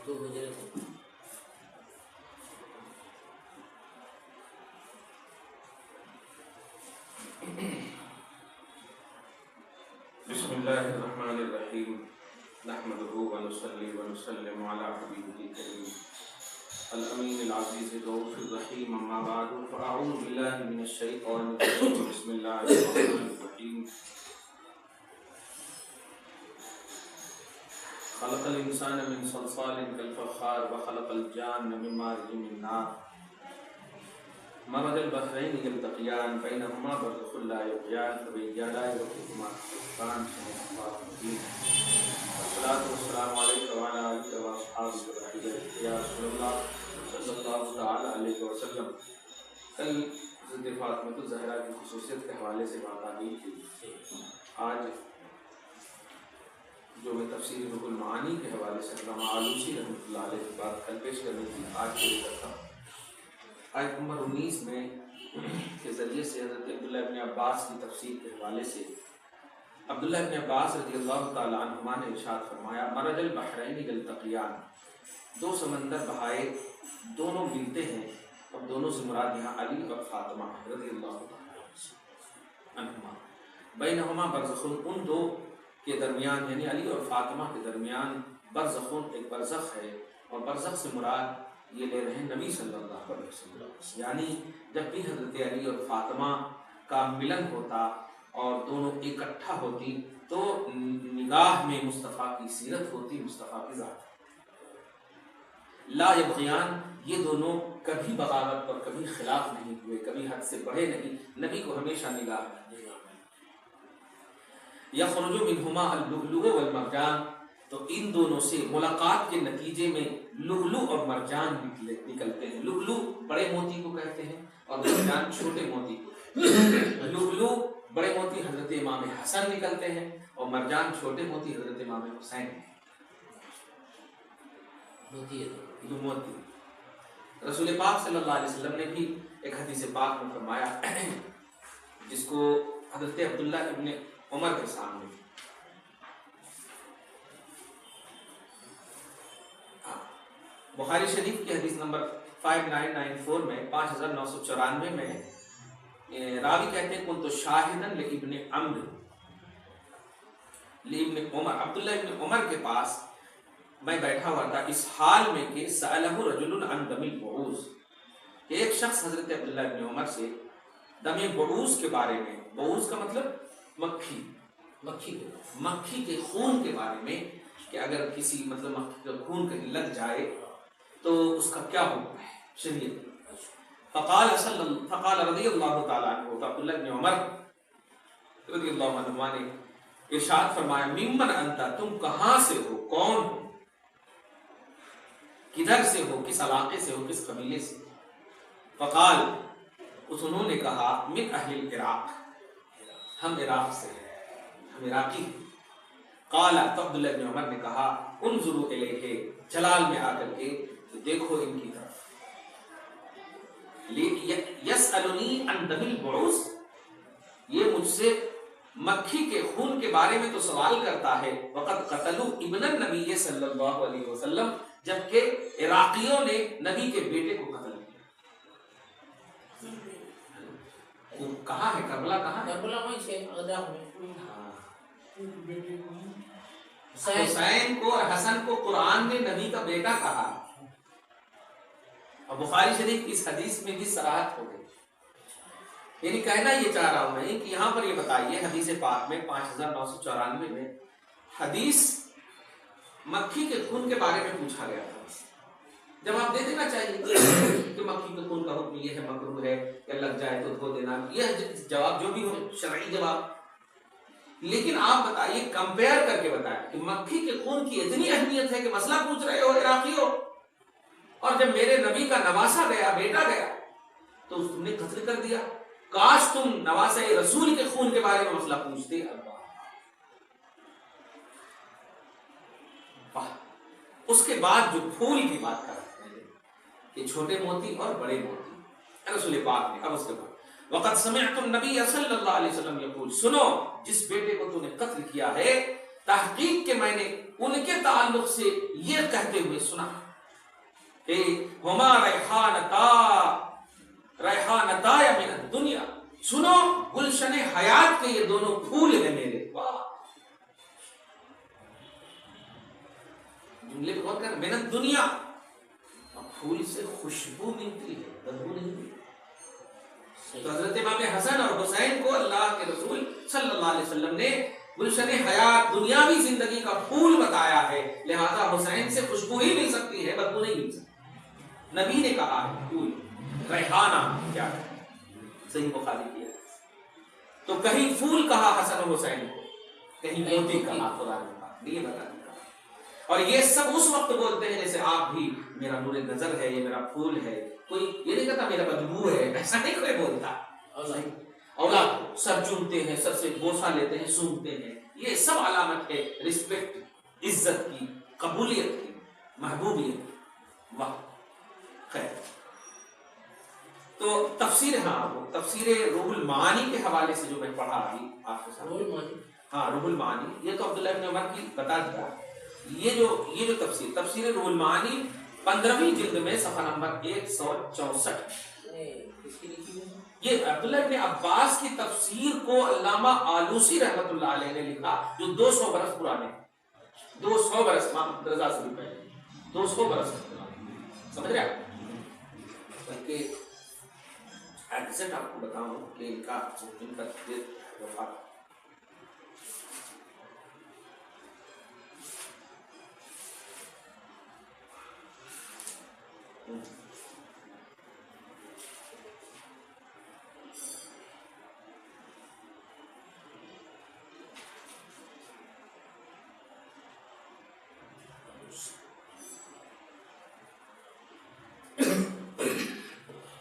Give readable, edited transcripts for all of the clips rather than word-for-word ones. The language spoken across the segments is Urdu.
بسم اللہ الرحمن الرحیم نحمده ونصلی ونسلم علی حبیبہ الکریم الامین العزیز الرؤوف الرحیم اما بعد فاعوذ باللہ من الشیطان الرجیم بسم اللہ الرحمن الرحیم خلق الانسان من صلصال کالفخار وخلق الجان من مارج من نار مرج البحرین یلتقیان بینہما برزخ لا یبغیان فبأي آلاء ربکما تکذبان صدق اللہ العظیم والصلاة والسلام علیکم وعلی آلہ واصحابہ وسلم یا رسول اللہ صلی اللہ تعالی علیہ وسلم. کل حضرت فاطمہ الزہرا کی خصوصیت کے حوالے سے بات آ گئی تھی. آج جو میں تفسیر روح المعانی کے حوالے سے علامہ آلوسی رحمۃ اللہ علیہ کی بات کل پیش کرنی تھی، آج پیش کرتا ہوں. آیت نمبر 19 میں کے ذریعے سے حضرت عبداللہ ابن عباس کی تفسیر کے حوالے سے عبداللہ ابن عباس رضی اللہ تعالی عنہما نے ارشاد فرمایا مرج البحرین یلتقیان، دو سمندر بہائے دونوں ملتے ہیں، اور دونوں سے مراد یہاں علی اور فاطمہ رضی اللہ تعالی عنہما. بینہما برزخون، ان دو کے درمیان یعنی علی اور فاطمہ کے درمیان برزخون ایک برزخ ہے، اور برزخ سے مراد یہ لے رہے ہیں نبی صلی اللہ علیہ وسلم. یعنی جب بھی حضرت علی اور فاطمہ کا ملن ہوتا اور دونوں اکٹھا ہوتی تو نگاہ میں مصطفیٰ کی سیرت ہوتی، مصطفیٰ کی ذات. لا یبغیان، یہ دونوں کبھی بغاوت اور کبھی خلاف نہیں ہوئے، کبھی حد سے بڑھے نہیں، نبی کو ہمیشہ نگاہ رکھتے. یخرج منہما اللؤلؤ والمرجان، تو ان دونوں سے ملاقات کے نتیجے میں لؤلؤ اور مرجان نکلتے ہیں. لؤلؤ بڑے موتی کو کہتے ہیں اور مرجان چھوٹے موتی کو. لؤلؤ بڑے موتی حضرت امام حسن نکلتے ہیں اور مرجان چھوٹے موتی حضرت امام حسین موتی. رسول پاک صلی اللہ علیہ وسلم نے بھی ایک حدیث پاک میں فرمایا جس کو حضرت عبداللہ ابن عمر کے سامنے بخاری شریف کی حدیث نمبر 5994 میں 5994 میں راوی کہتے ہیں کنت شاہدا لابن عمر، عبداللہ ابن عمر کے پاس میں بیٹھا ہوا تھا اس حال میں کہ سألہ رجل عن دم البعوض، کہ ایک شخص حضرت عبداللہ ابن عمر سے دم بعوض کے بارے میں، بعوض کا مطلب مکھی کے خون کے بارے میں، کہ اگر کسی مطلب مکھی کا خون کہیں لگ جائے تو اس کا کیا حکم ہے شریعت. فقال رضی اللہ تعالیٰ عنہ، تو عبداللہ ابن عمر رضی اللہ عنہ نے ارشاد فرمایا ممن انت، تم کہاں سے ہو، کون ہو، کدھر سے ہو، کس علاقے سے ہو، کس قبیلے سے. فقال، انہوں نے کہا من اہل العراق، ہم عراق سے ہیں، ہم عراقی ہیں. قال، تو عبداللہ ابن عمر نے کہا انظروا الیہ، جلال میں آ کر کے دیکھو ان کی طرف. یسألنی عن دم البعوض، یہ مجھ سے مکھی کے خون کے بارے میں تو سوال کرتا ہے. وقد قتلوا ابن النبی صلی اللہ علیہ وسلم، جبکہ عراقیوں نے نبی کے بیٹے کو قتل کیا. کہاں ہے کربلا؟ کہاں ہے کربلا؟ وہیں سے اغدام میں. حسین کو اور حسن کو قرآن نے نبی کا بیٹا کہا، اور بخاری شریف کی اس حدیث میں بھی صراحت ہو گئی. یعنی کہنا یہ چاہ رہا ہوں میں کہ یہاں پر یہ بتائیے حدیث پاک میں 5994 میں حدیث مکھی کے خون کے بارے میں پوچھا گیا تھا. جواب دے دینا چاہیے کہ مکھی کے خون کا حکم یہ ہے، مکروہ ہے، یا لگ جائے تو دھو دینا، یہ جواب جو بھی ہو شرعی جواب. لیکن آپ بتائیے، کمپیئر کر کے بتائیں کہ مکھی کے خون کی اتنی اہمیت ہے کہ مسئلہ پوچھ رہے ہو عراقی ہو، اور جب میرے نبی کا نواسا گیا، بیٹا گیا، تو تم نے قتل کر دیا. کاش تم نواسا رسول کے خون کے بارے میں مسئلہ پوچھتے. اس کے بعد جو پھول کی بات کرتے ہیں کہ چھوٹے موتی اور بڑے موتی، رسول پاک نے اب اس کے بعد وقد سمعت النبی صلی اللہ علیہ وسلم یقول، سنو جس بیٹے کو تو نے قتل کیا ہے تحقیق کے میں نے ان کے تعلق سے یہ کہتے ہوئے سنا کہ ہما ریحانتا من الدنیا، سنو گلشن حیات کے یہ دونوں پھول ہیں میرے. واہ، جملے کو غور کر، من الدنیا، پھول سے خوشبو ملتی ہے، بدبو نہیں ملتی. تو حضرت امام حسن اور حسین کو اللہ کے رسول صلی اللہ علیہ وسلم نے گلشن حیات دنیاوی زندگی کا پھول بتایا ہے، لہذا حسین سے خوشبو ہی مل سکتی ہے، بدبو نہیں مل سکتی. نبی نے کہا ہے پھول ریحانہ کیا ہے، صحیح بخاری کیا. تو کہیں پھول کہا حسن و حسین کو، کہیں موتی کہا قرآن میں، یہ بتا دیا. اور یہ سب اس وقت بولتے ہیں جیسے آپ بھی میرا نور نظر ہے، یہ میرا پھول ہے. کوئی یہ نہیں کہتا میرا بدبو ہے، ایسا نہیں کوئی بولتا. اولاد سر چومتے ہیں، سر سے بوسہ لیتے ہیں، سونگتے ہیں، یہ سب علامت ہے رسپیکٹ، عزت کی، قبولیت کی، محبوبیت. واہ خیر. تو تفسیر، تفسیر روح المعانی کے حوالے سے جو میں پڑھا ابھی آپ کے سامنے، روح المعانی، یہ تو عبداللہ ابن عمر کی بتا دیا. یہ جو تفسیر روح المعانی 15ویں جلد میں صفحہ نمبر 164، یہ عبداللہ ابن عباس کی تفسیر کو علامہ آلوسی رحمۃ اللہ علیہ نے لکھا، جو 200 برس پرانے، 200 برس، محمد رضا سے بھی پہلے 200 برس پرانے. سمجھ رہے آپ؟ بلکہ ایگزیکٹ آپ کو بتاؤں کہ ان کا وفات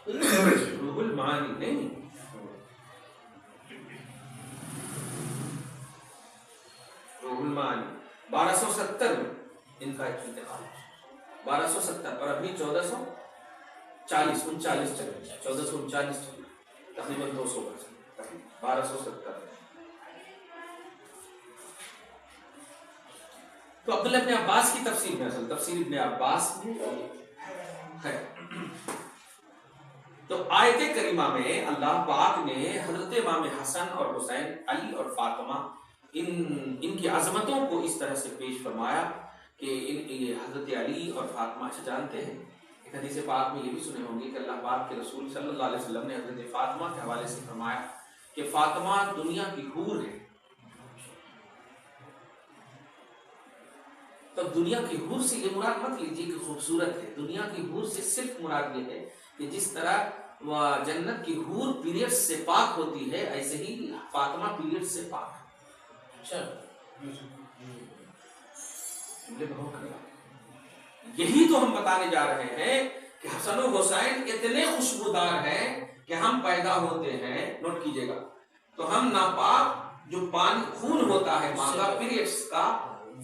روح المعانی نہیں، روح المعانی 1270 میں ان کا انتقال، 1270 اور ابھی 1440 39 چل رہے، 1439 چل رہے، تقریباً 200 برس، 1270. تو عبداللہ ابن عباس کی تفسیر میں، اصل تفسیر ابن عباس میں ہے. تو آیت کریمہ میں اللہ پاک نے حضرت امام حسن اور حسین، علی اور فاطمہ، ان کی عظمتوں کو اس طرح سے پیش فرمایا کہ حضرت علی اور فاطمہ سے جانتے ہیں. ایک حدیث پاک میں یہ بھی سنے ہوں گے کہ اللہ پاک کے رسول صلی اللہ علیہ وسلم نے حضرت فاطمہ کے حوالے سے فرمایا کہ فاطمہ دنیا کی حور ہے. تو دنیا کی حور سے یہ مراد مت لیجیے کہ خوبصورت ہے، دنیا کی حور سے صرف مراد یہ ہے کہ جس طرح جنت کی حور پیریڈ سے پاک ہوتی ہے، ایسے ہی فاطمہ پیریڈ سے پاک ہے. یہی تو ہم بتانے جا رہے ہیں کہ حسن و حسین اتنے خوشبودار ہیں کہ ہم پیدا ہوتے ہیں، نوٹ کیجئے گا، تو ہم ناپاک جو پانی خون ہوتا ہے ماں کا پیریڈز کا،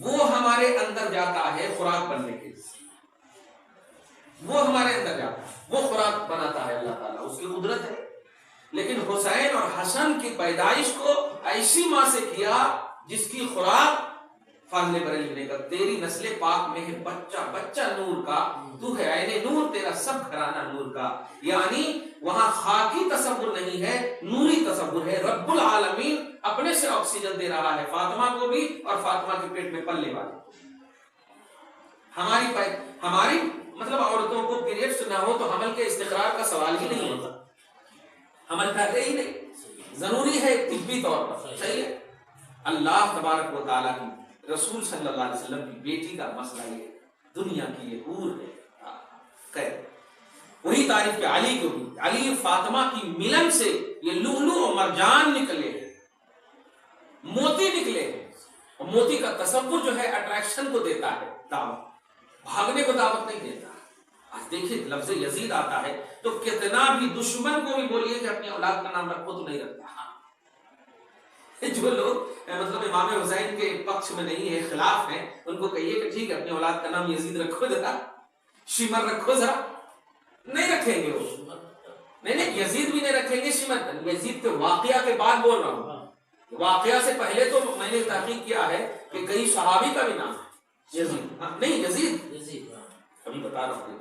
وہ ہمارے اندر جاتا ہے خوراک بننے کے لیے، وہ ہمارے اندر جاتا ہے، وہ خوراک بناتا ہے اللہ تعالیٰ، اس کی قدرت ہے. لیکن حسین اور حسن کی پیدائش کو ایسی ماں سے کیا جس کی خوراک فاضل بریلوی نے کہا تیری نسل پاک میں ہے بچہ بچہ نور کا، تو ہے عین نور، تیرا سب گھرانہ نور کا. یعنی وہاں خاکی تصور نہیں ہے، نوری تصور ہے. رب العالمین اپنے سے آکسیجن دے رہا ہے فاطمہ کو بھی اور فاطمہ کے پیٹ میں پلنے والے. ہماری مطلب عورتوں کو پیریڈز نہ ہو تو حمل کے استقرار کا سوال ہی نہیں ہوتا، حمل کرتے ہی نہیں. ضروری ہے طبی طور پر، صحیح ہے. اللہ تبارک و تعالیٰ کی رسول صلی اللہ علیہ وسلم کی بیٹی کا مسئلہ یہ دنیا کی یہ حور ہے. خیر، وہی تعریف کہ علی کو بھی، علی فاطمہ کی ملن سے یہ لؤلؤ و مرجان نکلے ہیں، موتی نکلے ہیں. اور موتی کا تصور جو ہے اٹریکشن کو دیتا ہے، دعوت، بھاگنے کو دعوت نہیں دیتا. آج دیکھیں لفظ یزید آتا ہے تو کتنا بھی دشمن کو بھی بولیے کہ اپنی اولاد کا نام رکھو تو نہیں رکھتا. جو لوگ مطلب امام حسین کے پکش میں نہیں ہے، خلاف ہیں، ان کو کہیے کہ ٹھیک ہے اپنی اولاد کا نام یزید رکھو ذرا، شمر رکھو ذرا، نہیں رکھیں گے وہ. نہیں یزید بھی نہیں رکھیں گے، شمر. یزید کے واقعہ کے بعد بول رہا ہوں، واقعہ سے پہلے تو میں نے تحقیق کیا ہے کہ کئی صحابی کا بھی نام ہے یزید. نہیں یزید ابھی بتا رہا ہوں.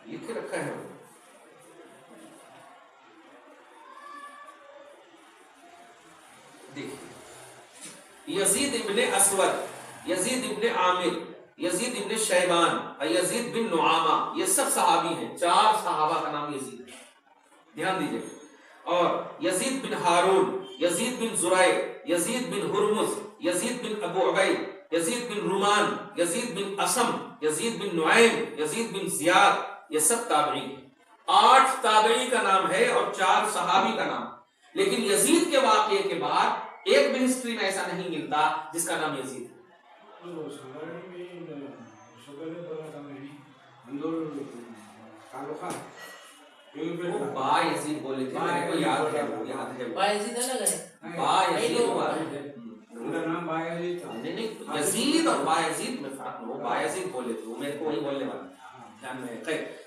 لکھ رکھا ہے دیکھیے، یزید ابن اسود، یزید ابن عامر، یزید ابن شیبان اور یزید بن نعامہ، یہ سب صحابی ہیں. 4 صحابہ کا نام یزید ہے، دھیان دیجئے. اور یزید بن ہارون، یزید بن زرائع، یزید بن ہرمز، یزید بن ابو عبید، یزید بن رومان، یزید بن اسم، یزید بن نعیم، یزید بن زیاد، یہ سب تابعی ہیں. 8 تابعی کا نام ہے اور 4 صحابی کا نام. لیکن یزید کے واقعے کے بعد ایک بھی ہسٹری میں ایسا نہیں ملتا جس کا نام یزید ہے. وہ با یزید بولے تھے، میرے کو یاد ہے. با یزید الگ ہے، با یزید یزید اور با یزید میں فرق. وہ با یزید بولے تھے، وہ میرے کو وہی بولنے والا.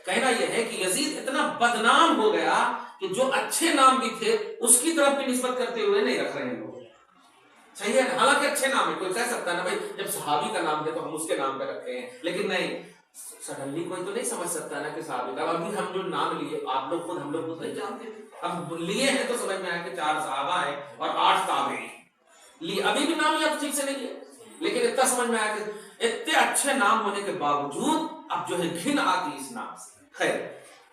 کہنا یہ ہے کہ یزید اتنا بدنام ہو گیا کہ جو اچھے نام بھی تھے اس کی طرف بھی نسبت کرتے ہوئے نہیں رکھ رہے ہیں لوگ. صحیح ہے، حالانکہ اچھے نام ہے. کوئی کہہ سکتا ہے نا بھائی جب صحابی کا نام ہے تو ہم اس کے نام پہ رکھتے ہیں، لیکن نہیں، سڈنلی کوئی تو نہیں سمجھ سکتا نا کہ صحابی کا. ابھی ہم جو نام لیے آپ لوگ خود ہم لوگ خود نہیں جانتے، اب لیے ہیں تو سمجھ میں آیا کہ 4 صحابہ ہیں اور 8 تابعین لیے. ابھی بھی نام یا ٹھیک سے نہیں لیے، لیکن اتنا سمجھ میں آیا کہ اتنے اچھے نام ہونے کے باوجود اب جو ہے گھن آتی اس نام سے. خیر،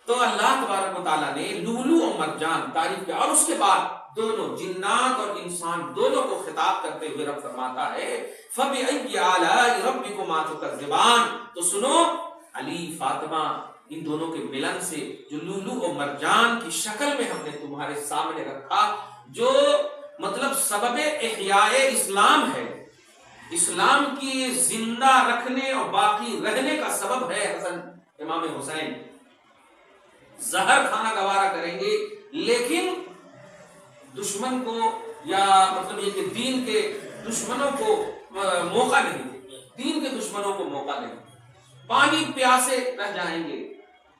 تو اللہ تبارک و تعالیٰ نے لولو اور مرجان تعریف کیا، اور اس کے بعد دونوں جنات اور انسان دونوں کو خطاب کرتے ہوئے رب فرماتا ہے فَبِأَيِّ آلَاءِ رَبِّكُمَا تُكَذِّبَانِ. تو سنو، علی فاطمہ ان دونوں کے ملن سے جو لولو اور مرجان کی شکل میں ہم نے تمہارے سامنے رکھا، جو مطلب سبب احیاء اسلام ہے، اسلام کی زندہ رکھنے اور باقی رہنے کا سبب ہے حسن امام حسین. زہر کھانا گوارا کریں گے لیکن دشمن کو، یا مطلب یہ کہ دین کے دشمنوں کو موقع نہیں دیں، دین کے دشمنوں کو موقع نہیں. پانی پیاسے رہ جائیں گے،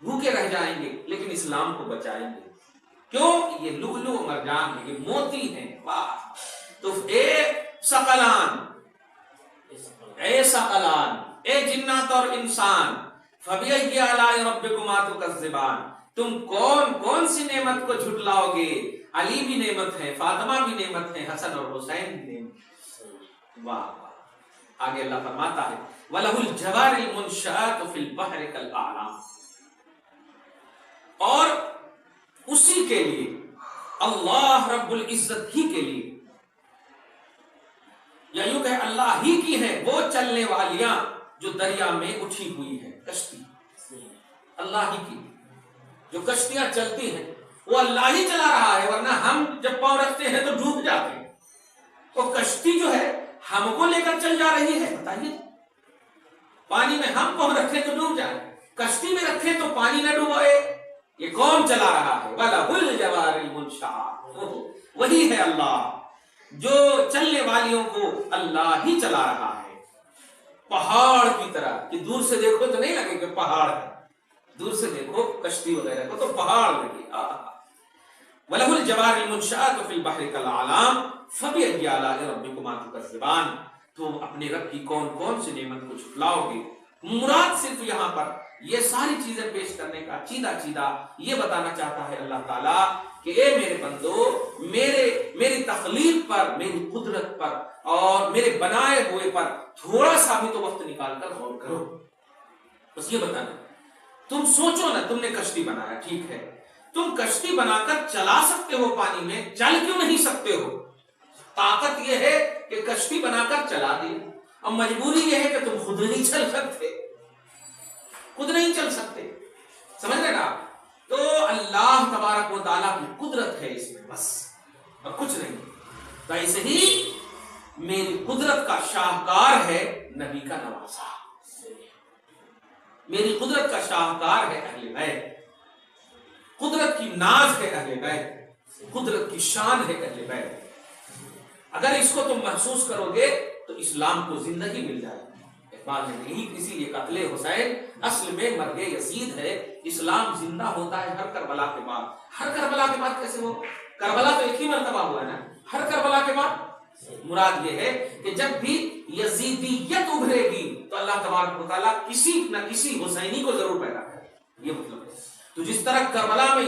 بھوکے رہ جائیں گے، لیکن اسلام کو بچائیں گے. کیوں؟ یہ لؤلؤ و مرجان ہے، یہ موتی ہیں. واہ! تو اے ثقلان، اے ثقلان، اے جنات اور انسان، فَبِأَيِّ آلَاءِ رَبِّكُمَا تُكَذِّبَانِ، تم کون کون سی نعمت کو جھٹلاؤ گے؟ علی بھی نعمت ہے، فاطمہ بھی نعمت ہے، حسن اور حسین بھی نعمت ہے. واہ واہ! آگے اللہ فرماتا ہے وَلَهُ الْجَوَارِ الْمُنشَآتُ فِي الْبَحْرِ كَالْأَعْلَامِ، اور اسی کے لیے اللہ رب العزت ہی کے لیے، یا یوں کہ اللہ ہی کی ہے وہ چلنے والیاں جو دریا میں اٹھی ہوئی ہے. کشتی اللہ ہی کی، جو کشتیاں چلتی ہیں وہ اللہ ہی چلا رہا ہے، ورنہ ہم جب پاؤں رکھتے ہیں تو ڈوب جاتے ہیں. تو کشتی جو ہے ہم کو لے کر چل جا رہی ہے. بتائیے، پانی میں ہم پاؤں رکھیں تو ڈوب جائیں، کشتی میں رکھیں تو پانی نہ ڈوبائے. یہ کون چلا رہا ہے؟ وَلَهُ الْجَوَارِ الْمُنشَآتُ، وہی ہے اللہ جو چلنے والیوں کو اللہ ہی چلا رہا ہے. پہاڑ کی طرح کہ دور سے دیکھو تو نہیں لگے کہ پہاڑ ہے، دور سے دیکھو کشتی وغیرہ کو تو پہاڑ لگے. وَلَهُ الْجَوَارِ الْمُنشَآتُ فِي الْبَحْرِ كَالْأَعْلَامِ فَبِأَيِّ آلَاءِ رَبِّكُمَا تُكَذِّبَانِ. تو اپنے رب کی کون کون سی نعمت کو جھٹلاؤ گے؟ مراد صرف یہاں پر یہ ساری چیزیں پیش کرنے کا چیدہ یہ بتانا چاہتا ہے اللہ تعالیٰ کہ اے میرے بندو، میری تخلیق پر، میری قدرت پر اور میرے بنائے ہوئے پر تھوڑا سا بھی تو وقت نکال کر غور کرو. بس یہ بتانا. تم سوچو نا، تم نے کشتی بنایا، ٹھیک ہے، تم کشتی بنا کر چلا سکتے ہو پانی میں، چل کیوں نہیں سکتے ہو؟ طاقت یہ ہے کہ کشتی بنا کر چلا دی، اور مجبوری یہ ہے کہ تم خود نہیں چل سکتے، خود نہیں چل سکتے. سمجھ رہے نا؟ تو اللہ تبارک و تعالیٰ کی قدرت ہے اس میں، بس اور کچھ نہیں. تو ایسے ہی میری قدرت کا شاہکار ہے نبی کا نواسا، میری قدرت کا شاہکار ہے اہل بیت، قدرت کی ناز ہے اہل بیت، قدرت کی شان ہے اہل بیت. اگر اس کو تم محسوس کرو گے تو اسلام کو زندگی مل جائے گی. بعد میں نہیں. اسی لیے قتل حسین اصل میں مرگ یزید ہے. اسلام زندہ ہوتا ہے ہر کربلا کے بعد. ہر کربلا کے بعد کیسے ہو؟ کربلا تو ایک ہی مرتبہ ہوا ہے نا. ہر کربلا کے بعد مراد یہ ہے کہ جب بھی یزیدیت ابھرے گی تو اللہ تبارک و تعالیٰ کسی نہ کسی حسینی کو ضرور پیدا کرے. یہ مطلب ہے. تو جس طرح کربلا میں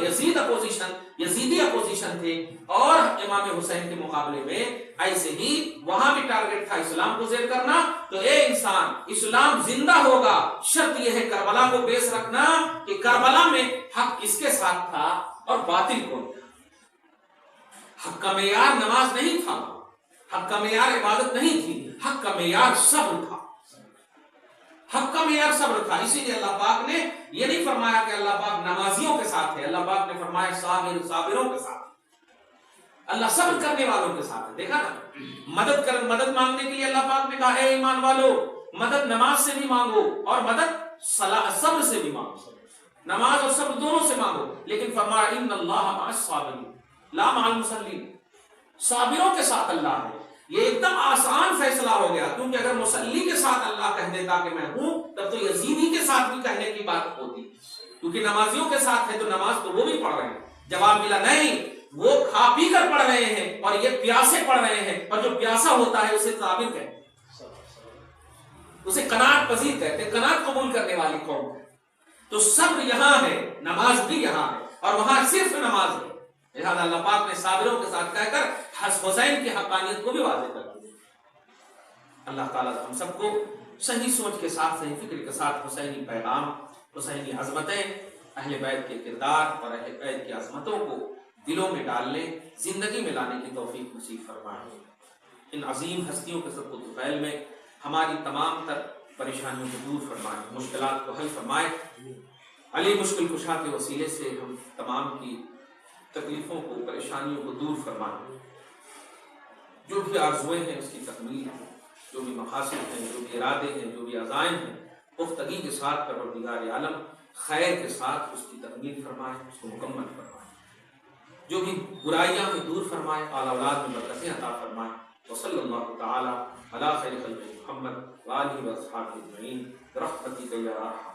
یزیدی اپوزیشن تھے اور امام حسین کے مقابلے میں، ایسے ہی وہاں بھی ٹارگٹ تھا اسلام کو زیر کرنا. تو اے انسان، اسلام زندہ ہوگا، شرط یہ ہے کربلا کو بیس رکھنا کہ کربلا میں حق اس کے ساتھ تھا اور باطل کون تھا. حق کا معیار نماز نہیں تھا، حق کا معیار عبادت نہیں تھی، حق کا معیار صبر تھا. حق کا معیار صبر تھا. اسی لیے اللہ پاک نے یہ نہیں فرمایا کہ اللہ پاک نمازیوں کے ساتھ ہے. اللہ پاک نے فرمایا صابروں کے ساتھ. اللہ صبر کرنے والوں کے ساتھ ہے. دیکھا نا، مدد مانگنے کے لیے اللہ پاک نے کہا اے ایمان والو، مدد نماز سے بھی مانگو اور مدد صبر سے بھی مانگو. نماز اور صبر دونوں سے مانگو. لیکن فرمایا ان اللہ مع الصابرین لا مع المصلین. صابروں کے ساتھ اللہ ہے. یہ ایک دم آسان فیصلہ ہو گیا، کیونکہ اگر مصلی کے ساتھ اللہ کہہ دیتا کہ میں ہوں، تب تو یزیدی کے ساتھ بھی کہنے کی بات ہوتی. کیونکہ نمازیوں کے ساتھ ہے تو نماز تو وہ بھی پڑھ رہے ہیں. جواب ملا نہیں، وہ کھا پی کر پڑھ رہے ہیں اور یہ پیاسے پڑھ رہے ہیں. اور جو پیاسا ہوتا ہے اسے صابر کہتے ہیں، اسے قناعت پذیر کہتے ہیں، قناعت قبول کرنے والی قوم ہے. تو صبر یہاں ہے، نماز بھی یہاں ہے، اور وہاں صرف نماز ہے. لہذا اللہ پاک نے صابروں کے ساتھ کہہ کر حسین کی حقانیت کو بھی واضح کر دیا. اللہ تعالیٰ ہم سب کو صحیح سوچ کے ساتھ، صحیح فکر کے ساتھ حسینی پیغام، حسینی عظمتیں، اہل بیت کے کردار اور اہل بیت کی عظمتوں کو دلوں میں ڈالنے، زندگی میں لانے کی توفیق نصیب فرمائے. ان عظیم ہستیوں کے سب کو طفیل میں ہماری تمام تر پریشانیوں کو دور فرمائے، مشکلات کو حل فرمائے. علی مشکل کشا کے وسیلے سے ہم تمام کی تکلیفوں کو، پریشانیوں کو دور فرمائے. جو بھی آرزویں ہیں اس کی تکمیل ہے، جو بھی مقاصد ہیں، جو بھی ارادے ہیں، جو بھی عزائم ہیں، پختگی کے ساتھ پروردگار عالم خیر کے ساتھ اس کی تکمیل فرمائے، اس کو مکمل فرمائے. جو بھی برائیاں ہیں دور فرمائے، اعلی اولاد میں برکتیں عطا فرمائے. وصلی اللہ تعالی علی خیر خلق محمد وآلہ واصحابہ اجمعین برحمتک یا ارحم